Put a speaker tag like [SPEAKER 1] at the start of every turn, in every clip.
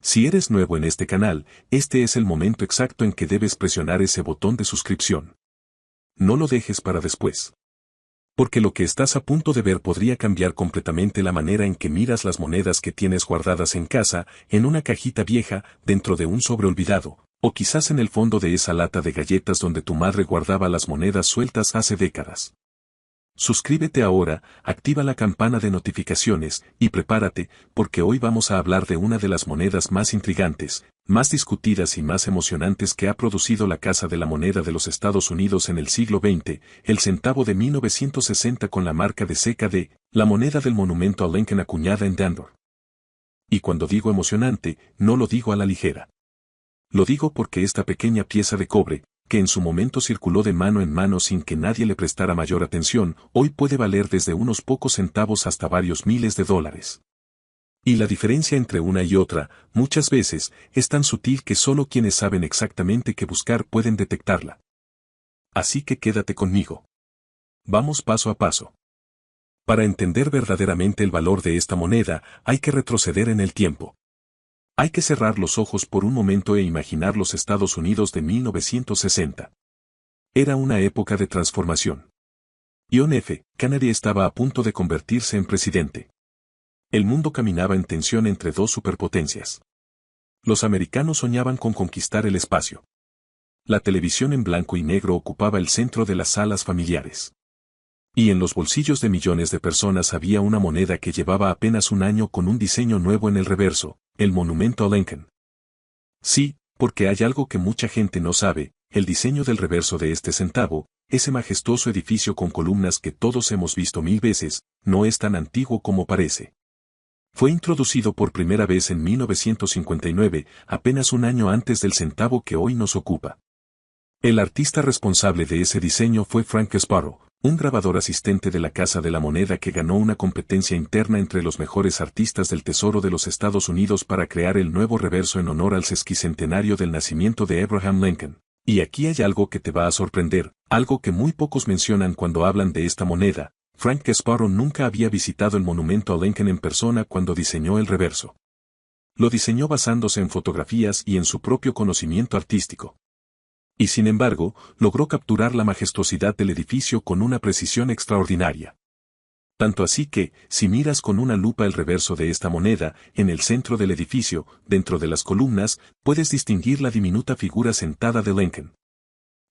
[SPEAKER 1] Si eres nuevo en este canal, este es el momento exacto en que debes presionar ese botón de suscripción. No lo dejes para después. Porque lo que estás a punto de ver podría cambiar completamente la manera en que miras las monedas que tienes guardadas en casa, en una cajita vieja, dentro de un sobre olvidado, o quizás en el fondo de esa lata de galletas donde tu madre guardaba las monedas sueltas hace décadas. Suscríbete ahora, activa la campana de notificaciones, y prepárate, porque hoy vamos a hablar de una de las monedas más intrigantes, más discutidas y más emocionantes que ha producido la Casa de la Moneda de los Estados Unidos en el siglo XX, el centavo de 1960 con la marca de CKD, la moneda del monumento a Lincoln acuñada en Denver. Y cuando digo emocionante, no lo digo a la ligera. Lo digo porque esta pequeña pieza de cobre, que en su momento circuló de mano en mano sin que nadie le prestara mayor atención, hoy puede valer desde unos pocos centavos hasta varios miles de dólares. Y la diferencia entre una y otra, muchas veces, es tan sutil que solo quienes saben exactamente qué buscar pueden detectarla. Así que quédate conmigo. Vamos paso a paso. Para entender verdaderamente el valor de esta moneda, hay que retroceder en el tiempo. Hay que cerrar los ojos por un momento e imaginar los Estados Unidos de 1960. Era una época de transformación. John F. Kennedy estaba a punto de convertirse en presidente. El mundo caminaba en tensión entre dos superpotencias. Los americanos soñaban con conquistar el espacio. La televisión en blanco y negro ocupaba el centro de las salas familiares. Y en los bolsillos de millones de personas había una moneda que llevaba apenas un año con un diseño nuevo en el reverso, el monumento a Lincoln. Sí, porque hay algo que mucha gente no sabe, el diseño del reverso de este centavo, ese majestuoso edificio con columnas que todos hemos visto 1000 veces, no es tan antiguo como parece. Fue introducido por primera vez en 1959, apenas un año antes del centavo que hoy nos ocupa. El artista responsable de ese diseño fue Frank Sparrow, un grabador asistente de la Casa de la Moneda que ganó una competencia interna entre los mejores artistas del Tesoro de los Estados Unidos para crear el nuevo reverso en honor al sesquicentenario del nacimiento de Abraham Lincoln. Y aquí hay algo que te va a sorprender, algo que muy pocos mencionan cuando hablan de esta moneda. Frank Sparrow nunca había visitado el monumento a Lincoln en persona cuando diseñó el reverso. Lo diseñó basándose en fotografías y en su propio conocimiento artístico. Y sin embargo, logró capturar la majestuosidad del edificio con una precisión extraordinaria. Tanto así que, si miras con una lupa el reverso de esta moneda, en el centro del edificio, dentro de las columnas, puedes distinguir la diminuta figura sentada de Lincoln.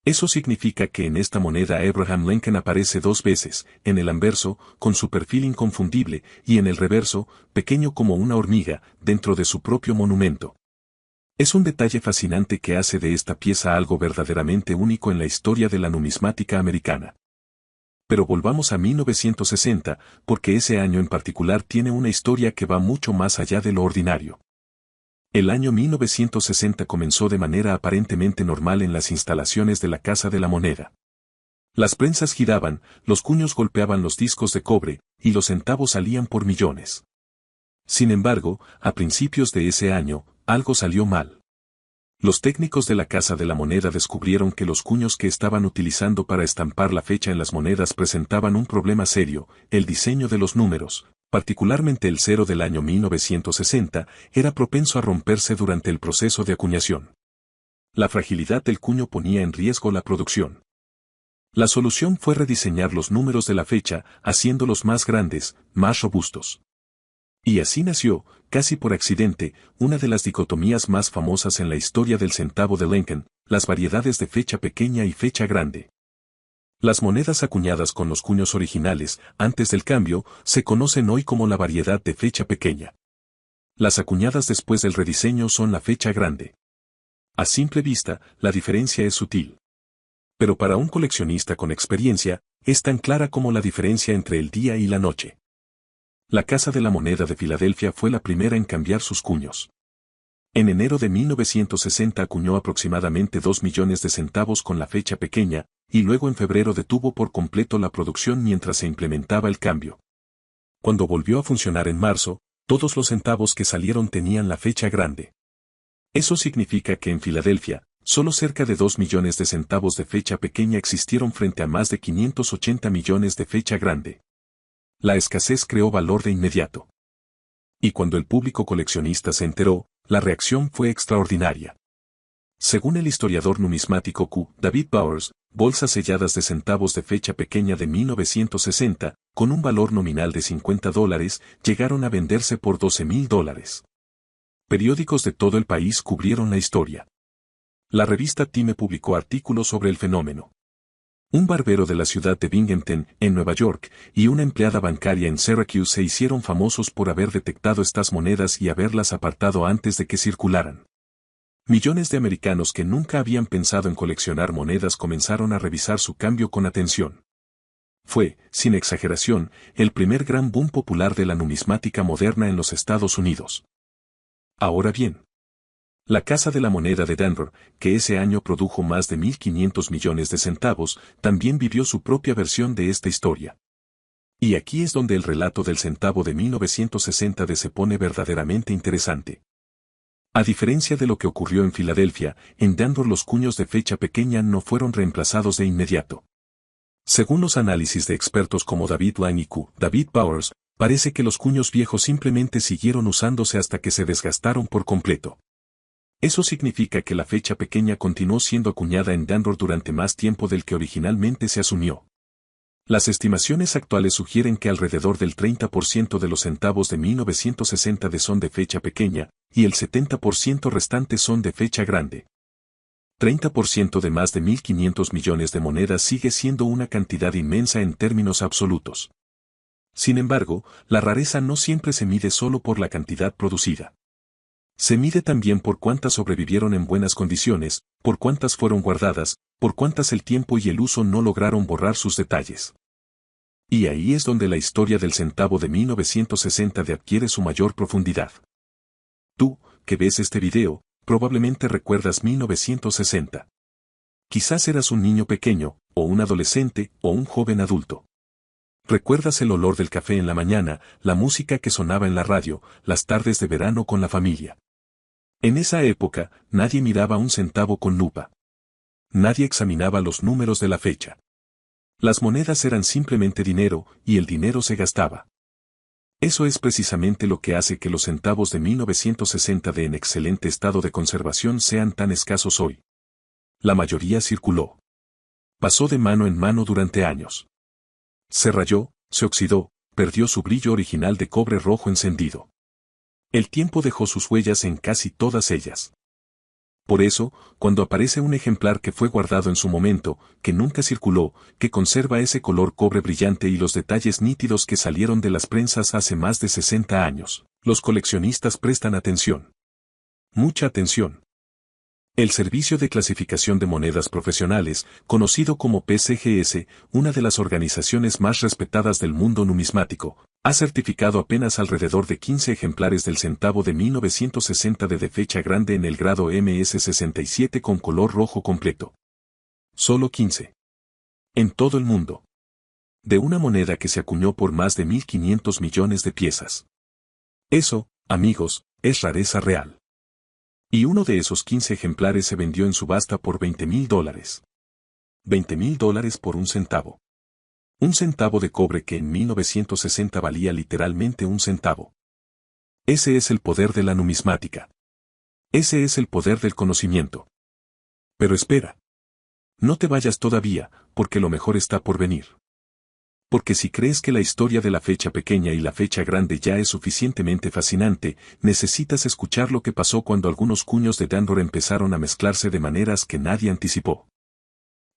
[SPEAKER 1] Eso significa que en esta moneda Abraham Lincoln aparece 2 veces, en el anverso, con su perfil inconfundible, y en el reverso, pequeño como una hormiga, dentro de su propio monumento. Es un detalle fascinante que hace de esta pieza algo verdaderamente único en la historia de la numismática americana. Pero volvamos a 1960, porque ese año en particular tiene una historia que va mucho más allá de lo ordinario. El año 1960 comenzó de manera aparentemente normal en las instalaciones de la Casa de la Moneda. Las prensas giraban, los cuños golpeaban los discos de cobre, y los centavos salían por millones. Sin embargo, a principios de ese año, algo salió mal. Los técnicos de la Casa de la Moneda descubrieron que los cuños que estaban utilizando para estampar la fecha en las monedas presentaban un problema serio, el diseño de los números, particularmente el 0 del año 1960, era propenso a romperse durante el proceso de acuñación. La fragilidad del cuño ponía en riesgo la producción. La solución fue rediseñar los números de la fecha, haciéndolos más grandes, más robustos. Y así nació, casi por accidente, una de las dicotomías más famosas en la historia del centavo de Lincoln, las variedades de fecha pequeña y fecha grande. Las monedas acuñadas con los cuños originales, antes del cambio, se conocen hoy como la variedad de fecha pequeña. Las acuñadas después del rediseño son la fecha grande. A simple vista, la diferencia es sutil. Pero para un coleccionista con experiencia, es tan clara como la diferencia entre el día y la noche. La Casa de la Moneda de Filadelfia fue la primera en cambiar sus cuños. En enero de 1960 acuñó aproximadamente 2 millones de centavos con la fecha pequeña, y luego en febrero detuvo por completo la producción mientras se implementaba el cambio. Cuando volvió a funcionar en marzo, todos los centavos que salieron tenían la fecha grande. Eso significa que en Filadelfia, solo cerca de 2 millones de centavos de fecha pequeña existieron frente a más de 580 millones de fecha grande. La escasez creó valor de inmediato. Y cuando el público coleccionista se enteró, La reacción fue extraordinaria. Según el historiador numismático Q. David Bowers, bolsas selladas de centavos de fecha pequeña de 1960, con un valor nominal de $50, llegaron a venderse por $12,000. Periódicos de todo el país cubrieron la historia. La revista Time publicó artículos sobre el fenómeno. Un barbero de la ciudad de Binghamton, en Nueva York, y una empleada bancaria en Syracuse se hicieron famosos por haber detectado estas monedas y haberlas apartado antes de que circularan. Millones de americanos que nunca habían pensado en coleccionar monedas comenzaron a revisar su cambio con atención. Fue, sin exageración, el primer gran boom popular de la numismática moderna en los Estados Unidos. Ahora bien, la Casa de la Moneda de Denver, que ese año produjo más de 1.500 millones de centavos, también vivió su propia versión de esta historia. Y aquí es donde el relato del centavo de 1960 se pone verdaderamente interesante. A diferencia de lo que ocurrió en Filadelfia, en Denver los cuños de fecha pequeña no fueron reemplazados de inmediato. Según los análisis de expertos como David Line y Q. David Bowers, parece que los cuños viejos simplemente siguieron usándose hasta que se desgastaron por completo. Eso significa que la fecha pequeña continuó siendo acuñada en Denver durante más tiempo del que originalmente se asumió. Las estimaciones actuales sugieren que alrededor del 30% de los centavos de 1960 son de fecha pequeña, y el 70% restante son de fecha grande. 30% de más de 1.500 millones de monedas sigue siendo una cantidad inmensa en términos absolutos. Sin embargo, la rareza no siempre se mide solo por la cantidad producida. Se mide también por cuántas sobrevivieron en buenas condiciones, por cuántas fueron guardadas, por cuántas el tiempo y el uso no lograron borrar sus detalles. Y ahí es donde la historia del centavo de 1960 adquiere su mayor profundidad. Tú, que ves este video, probablemente recuerdas 1960. Quizás eras un niño pequeño, o un adolescente, o un joven adulto. Recuerdas el olor del café en la mañana, la música que sonaba en la radio, las tardes de verano con la familia. En esa época, nadie miraba un centavo con lupa. Nadie examinaba los números de la fecha. Las monedas eran simplemente dinero, y el dinero se gastaba. Eso es precisamente lo que hace que los centavos de 1960 en excelente estado de conservación sean tan escasos hoy. La mayoría circuló. Pasó de mano en mano durante años. Se rayó, se oxidó, perdió su brillo original de cobre rojo encendido. El tiempo dejó sus huellas en casi todas ellas. Por eso, cuando aparece un ejemplar que fue guardado en su momento, que nunca circuló, que conserva ese color cobre brillante y los detalles nítidos que salieron de las prensas hace más de 60 años, los coleccionistas prestan atención. Mucha atención. El Servicio de Clasificación de Monedas Profesionales, conocido como PCGS, una de las organizaciones más respetadas del mundo numismático, ha certificado apenas alrededor de 15 ejemplares del centavo de 1960 de fecha grande en el grado MS67 con color rojo completo. Solo 15. En todo el mundo. De una moneda que se acuñó por más de 1.500 millones de piezas. Eso, amigos, es rareza real. Y uno de esos 15 ejemplares se vendió en subasta por $20,000. $20,000 por un centavo. Un centavo de cobre que en 1960 valía literalmente un centavo. Ese es el poder de la numismática. Ese es el poder del conocimiento. Pero espera. No te vayas todavía, porque lo mejor está por venir. Porque si crees que la historia de la fecha pequeña y la fecha grande ya es suficientemente fascinante, necesitas escuchar lo que pasó cuando algunos cuños de Denver empezaron a mezclarse de maneras que nadie anticipó.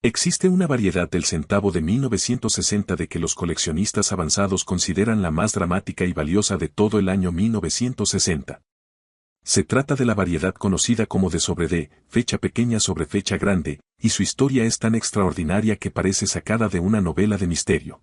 [SPEAKER 1] Existe una variedad del centavo de 1960 de que los coleccionistas avanzados consideran la más dramática y valiosa de todo el año 1960. Se trata de la variedad conocida como de sobre de, fecha pequeña sobre fecha grande, y su historia es tan extraordinaria que parece sacada de una novela de misterio.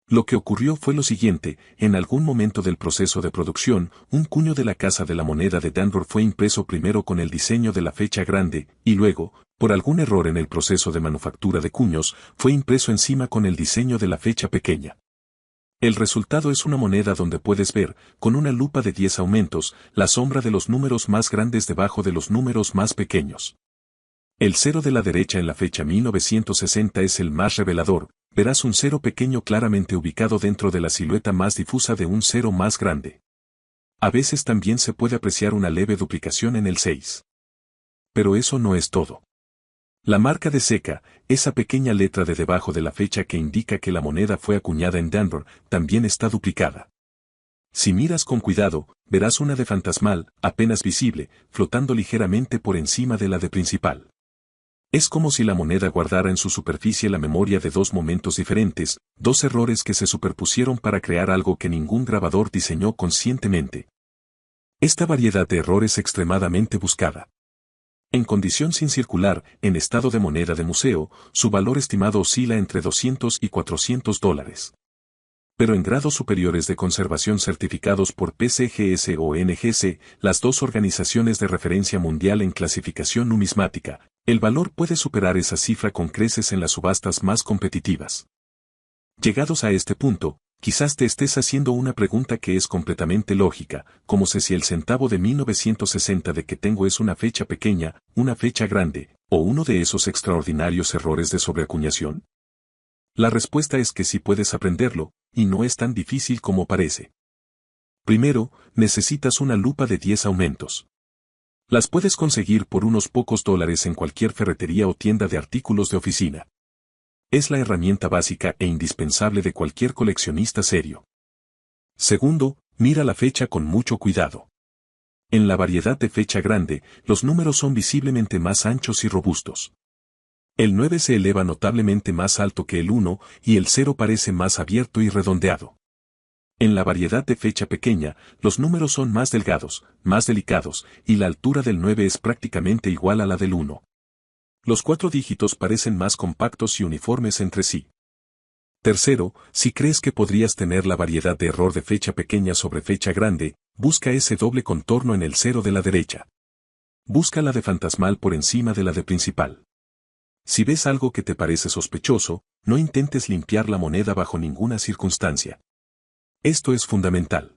[SPEAKER 1] Lo que ocurrió fue lo siguiente: en algún momento del proceso de producción, un cuño de la Casa de la Moneda de Denver fue impreso primero con el diseño de la fecha grande, y luego, por algún error en el proceso de manufactura de cuños, fue impreso encima con el diseño de la fecha pequeña. El resultado es una moneda donde puedes ver, con una lupa de 10 aumentos, la sombra de los números más grandes debajo de los números más pequeños. El cero de la derecha en la fecha 1960 es el más revelador. Verás un cero pequeño claramente ubicado dentro de la silueta más difusa de un cero más grande. A veces también se puede apreciar una leve duplicación en el 6. Pero eso no es todo. La marca de seca, esa pequeña letra de debajo de la fecha que indica que la moneda fue acuñada en Denver, también está duplicada. Si miras con cuidado, verás una de fantasmal, apenas visible, flotando ligeramente por encima de la de principal. Es como si la moneda guardara en su superficie la memoria de dos momentos diferentes, dos errores que se superpusieron para crear algo que ningún grabador diseñó conscientemente. Esta variedad de errores extremadamente buscada. En condición sin circular, en estado de moneda de museo, su valor estimado oscila entre $200 y $400. Pero en grados superiores de conservación certificados por PCGS o NGC, las dos organizaciones de referencia mundial en clasificación numismática, el valor puede superar esa cifra con creces en las subastas más competitivas. Llegados a este punto, quizás te estés haciendo una pregunta que es completamente lógica, como si el centavo de 1960 de que tengo es una fecha pequeña, una fecha grande, o uno de esos extraordinarios errores de sobreacuñación. La respuesta es que sí puedes aprenderlo, y no es tan difícil como parece. Primero, necesitas una lupa de 10 aumentos. Las puedes conseguir por unos pocos dólares en cualquier ferretería o tienda de artículos de oficina. Es la herramienta básica e indispensable de cualquier coleccionista serio. Segundo, mira la fecha con mucho cuidado. En la variedad de fecha grande, los números son visiblemente más anchos y robustos. El 9 se eleva notablemente más alto que el 1 y el 0 parece más abierto y redondeado. En la variedad de fecha pequeña, los números son más delgados, más delicados, y la altura del 9 es prácticamente igual a la del 1. Los 4 dígitos parecen más compactos y uniformes entre sí. Tercero, si crees que podrías tener la variedad de error de fecha pequeña sobre fecha grande, busca ese doble contorno en el 0 de la derecha. Busca la de fantasmal por encima de la de principal. Si ves algo que te parece sospechoso, no intentes limpiar la moneda bajo ninguna circunstancia. Esto es fundamental.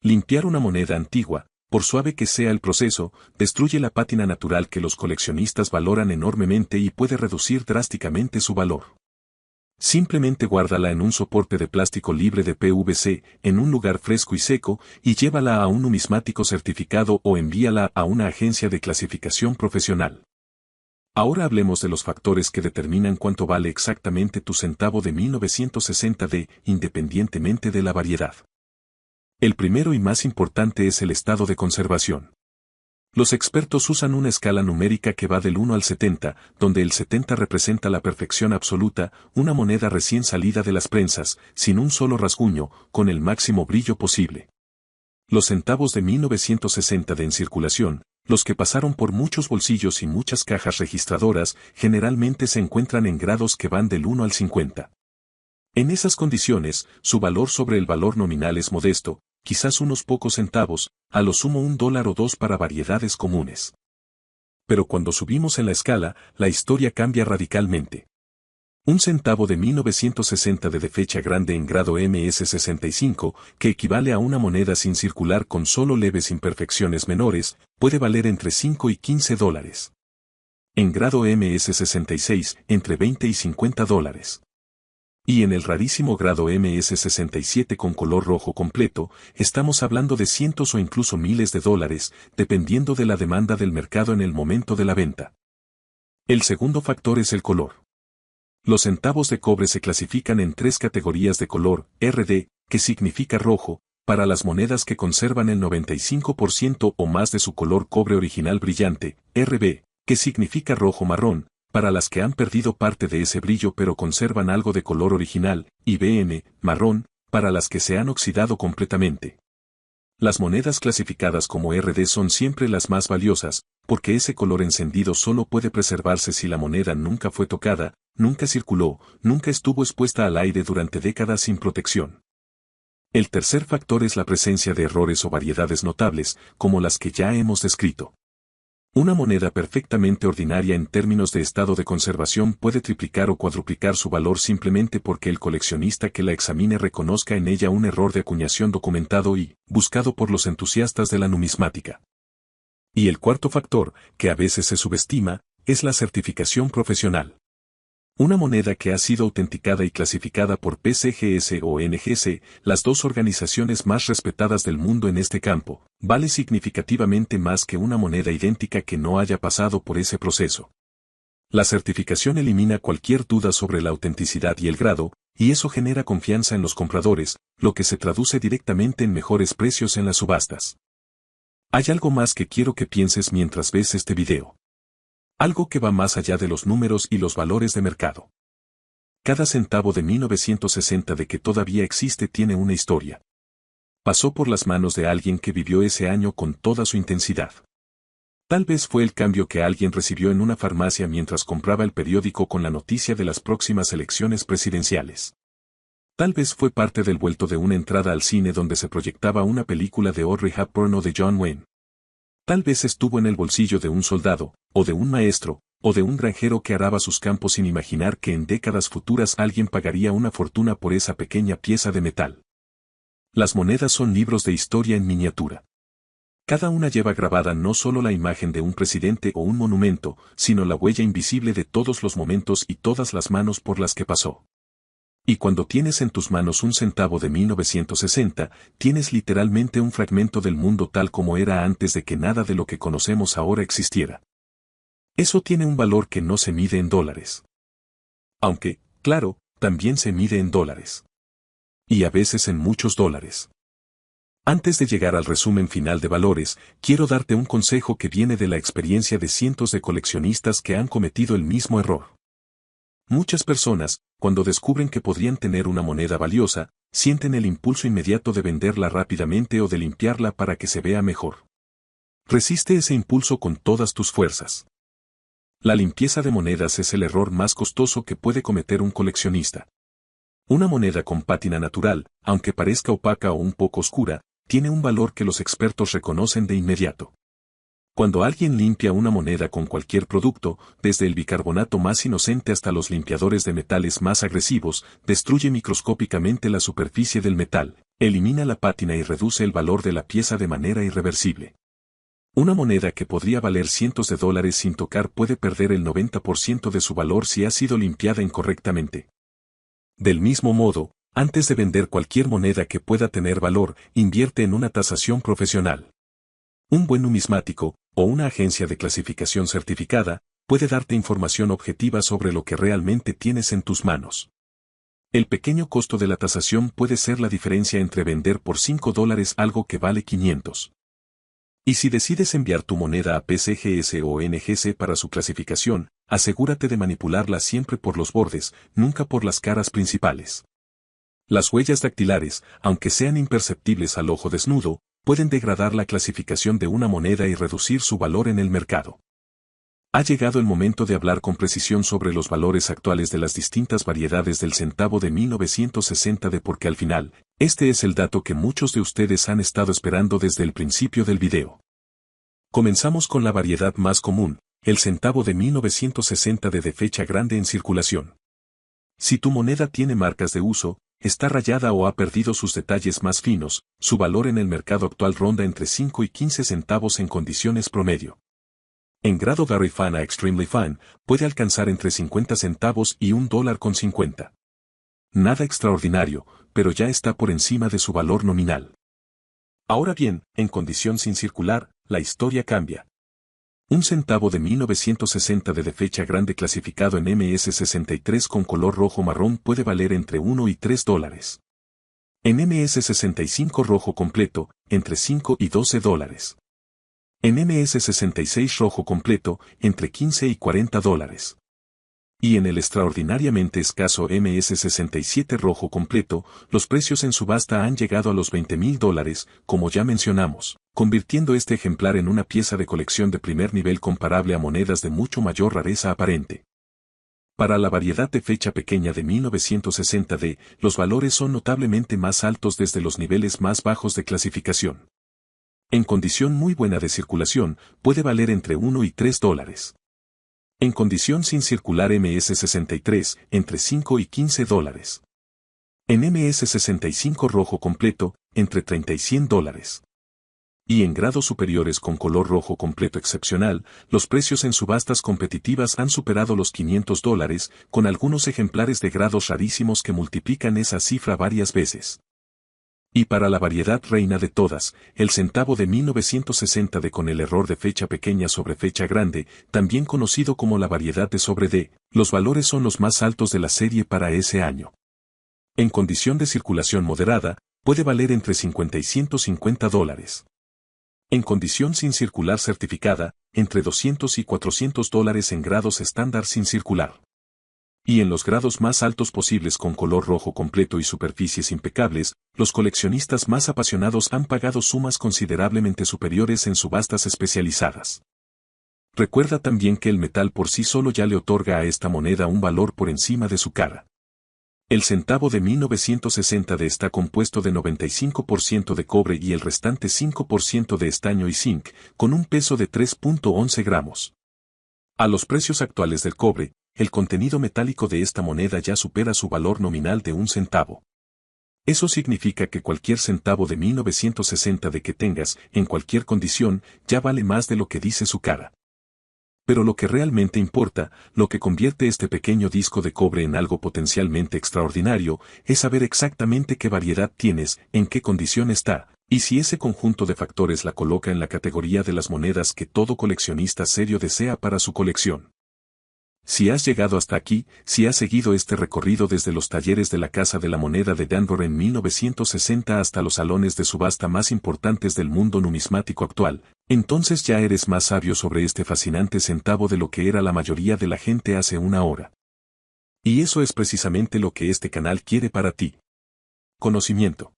[SPEAKER 1] Limpiar una moneda antigua, por suave que sea el proceso, destruye la pátina natural que los coleccionistas valoran enormemente y puede reducir drásticamente su valor. Simplemente guárdala en un soporte de plástico libre de PVC, en un lugar fresco y seco, y llévala a un numismático certificado o envíala a una agencia de clasificación profesional. Ahora hablemos de los factores que determinan cuánto vale exactamente tu centavo de 1960D, independientemente de la variedad. El primero y más importante es el estado de conservación. Los expertos usan una escala numérica que va del 1 al 70, donde el 70 representa la perfección absoluta, una moneda recién salida de las prensas, sin un solo rasguño, con el máximo brillo posible. Los centavos de 1960 en circulación, los que pasaron por muchos bolsillos y muchas cajas registradoras, generalmente se encuentran en grados que van del 1 al 50. En esas condiciones, su valor sobre el valor nominal es modesto, quizás unos pocos centavos, a lo sumo $1 o $2 para variedades comunes. Pero cuando subimos en la escala, la historia cambia radicalmente. Un centavo de 1960 de fecha grande en grado MS65, que equivale a una moneda sin circular con solo leves imperfecciones menores, puede valer entre 5 y 15 dólares. En grado MS66, entre 20 y 50 dólares. Y en el rarísimo grado MS67 con color rojo completo, estamos hablando de cientos o incluso miles de dólares, dependiendo de la demanda del mercado en el momento de la venta. El segundo factor es el color. Los centavos de cobre se clasifican en 3 categorías de color: RD, que significa rojo, para las monedas que conservan el 95% o más de su color cobre original brillante; RB, que significa rojo marrón, para las que han perdido parte de ese brillo pero conservan algo de color original; y BM, marrón, para las que se han oxidado completamente. Las monedas clasificadas como RD son siempre las más valiosas, porque ese color encendido solo puede preservarse si la moneda nunca fue tocada, nunca circuló, nunca estuvo expuesta al aire durante décadas sin protección. El tercer factor es la presencia de errores o variedades notables, como las que ya hemos descrito. Una moneda perfectamente ordinaria en términos de estado de conservación puede triplicar o cuadruplicar su valor simplemente porque el coleccionista que la examine reconozca en ella un error de acuñación documentado y buscado por los entusiastas de la numismática. Y el cuarto factor, que a veces se subestima, es la certificación profesional. Una moneda que ha sido autenticada y clasificada por PCGS o NGC, las dos organizaciones más respetadas del mundo en este campo, vale significativamente más que una moneda idéntica que no haya pasado por ese proceso. La certificación elimina cualquier duda sobre la autenticidad y el grado, y eso genera confianza en los compradores, lo que se traduce directamente en mejores precios en las subastas. Hay algo más que quiero que pienses mientras ves este video. Algo que va más allá de los números y los valores de mercado. Cada centavo de 1960 de que todavía existe tiene una historia. Pasó por las manos de alguien que vivió ese año con toda su intensidad. Tal vez fue el cambio que alguien recibió en una farmacia mientras compraba el periódico con la noticia de las próximas elecciones presidenciales. Tal vez fue parte del vuelto de una entrada al cine donde se proyectaba una película de Audrey Hepburn o de John Wayne. Tal vez estuvo en el bolsillo de un soldado, o de un maestro, o de un granjero que araba sus campos sin imaginar que en décadas futuras alguien pagaría una fortuna por esa pequeña pieza de metal. Las monedas son libros de historia en miniatura. Cada una lleva grabada no solo la imagen de un presidente o un monumento, sino la huella invisible de todos los momentos y todas las manos por las que pasó. Y cuando tienes en tus manos un centavo de 1960, tienes literalmente un fragmento del mundo tal como era antes de que nada de lo que conocemos ahora existiera. Eso tiene un valor que no se mide en dólares. Aunque, claro, también se mide en dólares. Y a veces en muchos dólares. Antes de llegar al resumen final de valores, quiero darte un consejo que viene de la experiencia de cientos de coleccionistas que han cometido el mismo error. Muchas personas, cuando descubren que podrían tener una moneda valiosa, sienten el impulso inmediato de venderla rápidamente o de limpiarla para que se vea mejor. Resiste ese impulso con todas tus fuerzas. La limpieza de monedas es el error más costoso que puede cometer un coleccionista. Una moneda con pátina natural, aunque parezca opaca o un poco oscura, tiene un valor que los expertos reconocen de inmediato. Cuando alguien limpia una moneda con cualquier producto, desde el bicarbonato más inocente hasta los limpiadores de metales más agresivos, destruye microscópicamente la superficie del metal, elimina la pátina y reduce el valor de la pieza de manera irreversible. Una moneda que podría valer cientos de dólares sin tocar puede perder el 90% de su valor si ha sido limpiada incorrectamente. Del mismo modo, antes de vender cualquier moneda que pueda tener valor, invierte en una tasación profesional. Un buen numismático, o una agencia de clasificación certificada, puede darte información objetiva sobre lo que realmente tienes en tus manos. El pequeño costo de la tasación puede ser la diferencia entre vender por $5 algo que vale 500. Y si decides enviar tu moneda a PCGS o NGC para su clasificación, asegúrate de manipularla siempre por los bordes, nunca por las caras principales. Las huellas dactilares, aunque sean imperceptibles al ojo desnudo, pueden degradar la clasificación de una moneda y reducir su valor en el mercado. Ha llegado el momento de hablar con precisión sobre los valores actuales de las distintas variedades del centavo de 1960 porque al final, este es el dato que muchos de ustedes han estado esperando desde el principio del video. Comenzamos con la variedad más común, el centavo de 1960 de fecha grande en circulación. Si tu moneda tiene marcas de uso, está rayada o ha perdido sus detalles más finos, su valor en el mercado actual ronda entre 5 y 15 centavos en condiciones promedio. En grado Very Fine a Extremely Fine, puede alcanzar entre 50 centavos y $1.50. Nada extraordinario, pero ya está por encima de su valor nominal. Ahora bien, en condición sin circular, la historia cambia. Un centavo de 1960 de fecha grande clasificado en MS63 con color rojo marrón puede valer entre 1 y $3. En MS65 rojo completo, entre 5 y $12. En MS66 rojo completo, entre 15 y $40. Y en el extraordinariamente escaso MS67 rojo completo, los precios en subasta han llegado a los $20,000, como ya mencionamos, convirtiendo este ejemplar en una pieza de colección de primer nivel comparable a monedas de mucho mayor rareza aparente. Para la variedad de fecha pequeña de 1960D, los valores son notablemente más altos desde los niveles más bajos de clasificación. En condición muy buena de circulación, puede valer entre 1 y $3. En condición sin circular MS63, entre 5 y $15. En MS65 rojo completo, entre 30 y $100. Y en grados superiores con color rojo completo excepcional, los precios en subastas competitivas han superado los $500, con algunos ejemplares de grados rarísimos que multiplican esa cifra varias veces. Y para la variedad reina de todas, el centavo de 1960 de con el error de fecha pequeña sobre fecha grande, también conocido como la variedad de sobre D, los valores son los más altos de la serie para ese año. En condición de circulación moderada, puede valer entre $50 y $150. En condición sin circular certificada, entre $200 y $400 en grados estándar sin circular. Y en los grados más altos posibles con color rojo completo y superficies impecables, los coleccionistas más apasionados han pagado sumas considerablemente superiores en subastas especializadas. Recuerda también que el metal por sí solo ya le otorga a esta moneda un valor por encima de su cara. El centavo de 1960 está compuesto de 95% de cobre y el restante 5% de estaño y zinc, con un peso de 3.11 gramos. A los precios actuales del cobre, el contenido metálico de esta moneda ya supera su valor nominal de un centavo. Eso significa que cualquier centavo de 1960 que tengas, en cualquier condición, ya vale más de lo que dice su cara. Pero lo que realmente importa, lo que convierte este pequeño disco de cobre en algo potencialmente extraordinario, es saber exactamente qué variedad tienes, en qué condición está, y si ese conjunto de factores la coloca en la categoría de las monedas que todo coleccionista serio desea para su colección. Si has llegado hasta aquí, si has seguido este recorrido desde los talleres de la Casa de la Moneda de Danbury en 1960 hasta los salones de subasta más importantes del mundo numismático actual, entonces ya eres más sabio sobre este fascinante centavo de lo que era la mayoría de la gente hace una hora. Y eso es precisamente lo que este canal quiere para ti. Conocimiento.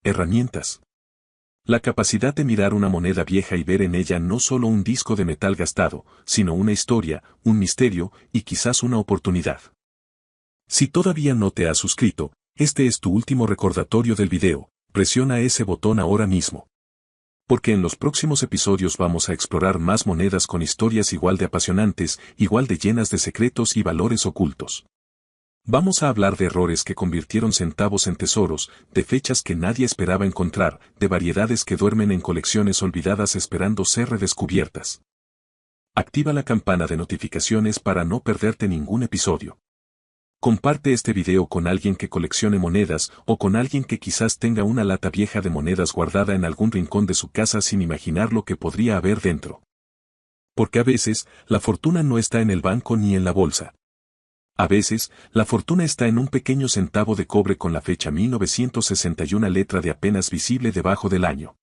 [SPEAKER 1] Herramientas. La capacidad de mirar una moneda vieja y ver en ella no solo un disco de metal gastado, sino una historia, un misterio y quizás una oportunidad. Si todavía no te has suscrito, este es tu último recordatorio del video, presiona ese botón ahora mismo. Porque en los próximos episodios vamos a explorar más monedas con historias igual de apasionantes, igual de llenas de secretos y valores ocultos. Vamos a hablar de errores que convirtieron centavos en tesoros, de fechas que nadie esperaba encontrar, de variedades que duermen en colecciones olvidadas esperando ser redescubiertas. Activa la campana de notificaciones para no perderte ningún episodio. Comparte este video con alguien que coleccione monedas o con alguien que quizás tenga una lata vieja de monedas guardada en algún rincón de su casa sin imaginar lo que podría haber dentro. Porque a veces, la fortuna no está en el banco ni en la bolsa. A veces, la fortuna está en un pequeño centavo de cobre con la fecha 1960 y una letra de apenas visible debajo del año.